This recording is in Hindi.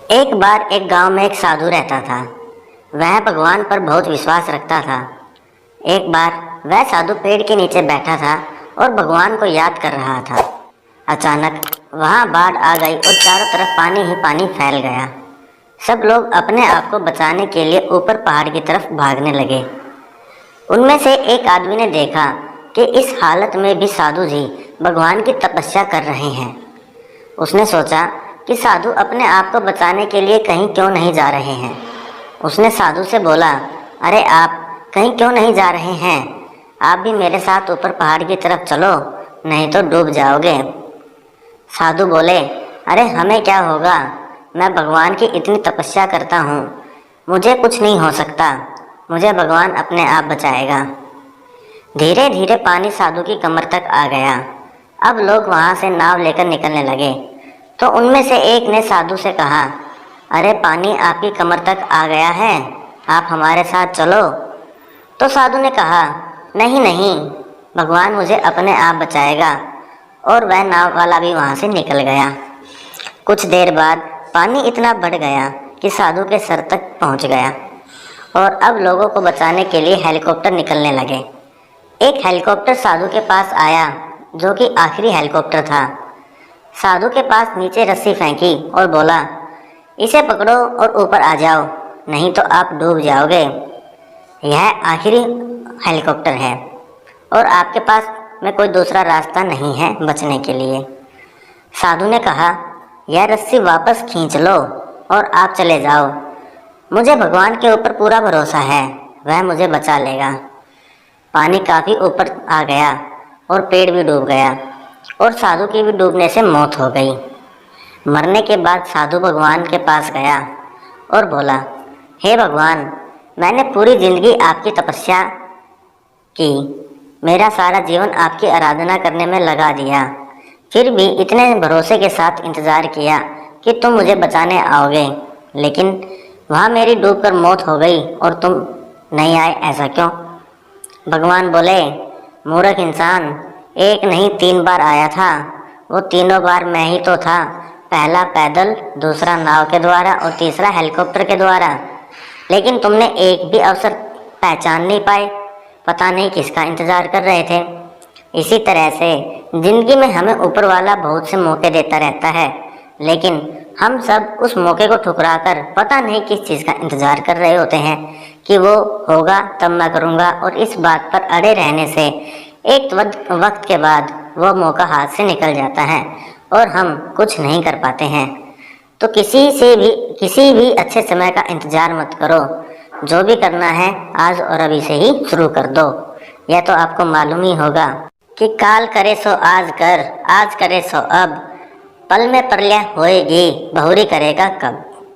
एक बार एक गांव में एक साधु रहता था। वह भगवान पर बहुत विश्वास रखता था। एक बार वह साधु पेड़ के नीचे बैठा था और भगवान को याद कर रहा था। अचानक वहां बाढ़ आ गई और चारों तरफ पानी ही पानी फैल गया। सब लोग अपने आप को बचाने के लिए ऊपर पहाड़ की तरफ भागने लगे। उनमें से एक आदमी ने देखा कि इस हालत में भी साधु जी भगवान की तपस्या कर रहे हैं। उसने सोचा कि साधु अपने आप को बचाने के लिए कहीं क्यों नहीं जा रहे हैं। उसने साधु से बोला, अरे आप कहीं क्यों नहीं जा रहे हैं? आप भी मेरे साथ ऊपर पहाड़ की तरफ चलो, नहीं तो डूब जाओगे। साधु बोले, अरे हमें क्या होगा, मैं भगवान की इतनी तपस्या करता हूँ, मुझे कुछ नहीं हो सकता, मुझे भगवान अपने आप बचाएगा। धीरे धीरे पानी साधु की कमर तक आ गया। अब लोग वहाँ से नाव लेकर निकलने लगे तो उनमें से एक ने साधु से कहा, अरे पानी आपकी कमर तक आ गया है, आप हमारे साथ चलो। तो साधु ने कहा, नहीं नहीं, भगवान मुझे अपने आप बचाएगा। और वह नाव वाला भी वहाँ से निकल गया। कुछ देर बाद पानी इतना बढ़ गया कि साधु के सर तक पहुँच गया और अब लोगों को बचाने के लिए हेलीकॉप्टर निकलने लगे। एक हेलीकॉप्टर साधु के पास आया जो कि आखिरी हेलीकॉप्टर था। साधु के पास नीचे रस्सी फेंकी और बोला, इसे पकड़ो और ऊपर आ जाओ, नहीं तो आप डूब जाओगे। यह आखिरी हेलीकॉप्टर है और आपके पास में कोई दूसरा रास्ता नहीं है बचने के लिए। साधु ने कहा, यह रस्सी वापस खींच लो और आप चले जाओ। मुझे भगवान के ऊपर पूरा भरोसा है, वह मुझे बचा लेगा। पानी काफ़ी ऊपर आ गया और पेड़ भी डूब गया और साधु की भी डूबने से मौत हो गई। मरने के बाद साधु भगवान के पास गया और बोला, हे भगवान, मैंने पूरी ज़िंदगी आपकी तपस्या की, मेरा सारा जीवन आपकी आराधना करने में लगा दिया, फिर भी इतने भरोसे के साथ इंतज़ार किया कि तुम मुझे बचाने आओगे, लेकिन वहाँ मेरी डूबकर मौत हो गई और तुम नहीं आए, ऐसा क्यों? भगवान बोले, मूर्ख इंसान, एक नहीं 3 बार आया था, वो तीनों बार मैं ही तो था। पहला पैदल, दूसरा नाव के द्वारा और तीसरा हेलीकॉप्टर के द्वारा, लेकिन तुमने एक भी अवसर पहचान नहीं पाए, पता नहीं किसका इंतज़ार कर रहे थे। इसी तरह से ज़िंदगी में हमें ऊपर वाला बहुत से मौके देता रहता है, लेकिन हम सब उस मौके को ठुकराकर पता नहीं किस चीज़ का इंतज़ार कर रहे होते हैं कि वो होगा तब मैं करूँगा, और इस बात पर अड़े रहने से एक वक्त के बाद वो मौका हाथ से निकल जाता है और हम कुछ नहीं कर पाते हैं। तो किसी भी अच्छे समय का इंतज़ार मत करो, जो भी करना है आज और अभी से ही शुरू कर दो। यह तो आपको मालूम ही होगा कि काल करे सो आज कर, आज करे सो अब, पल में प्रलय होएगी, बहुरी करेगा कब।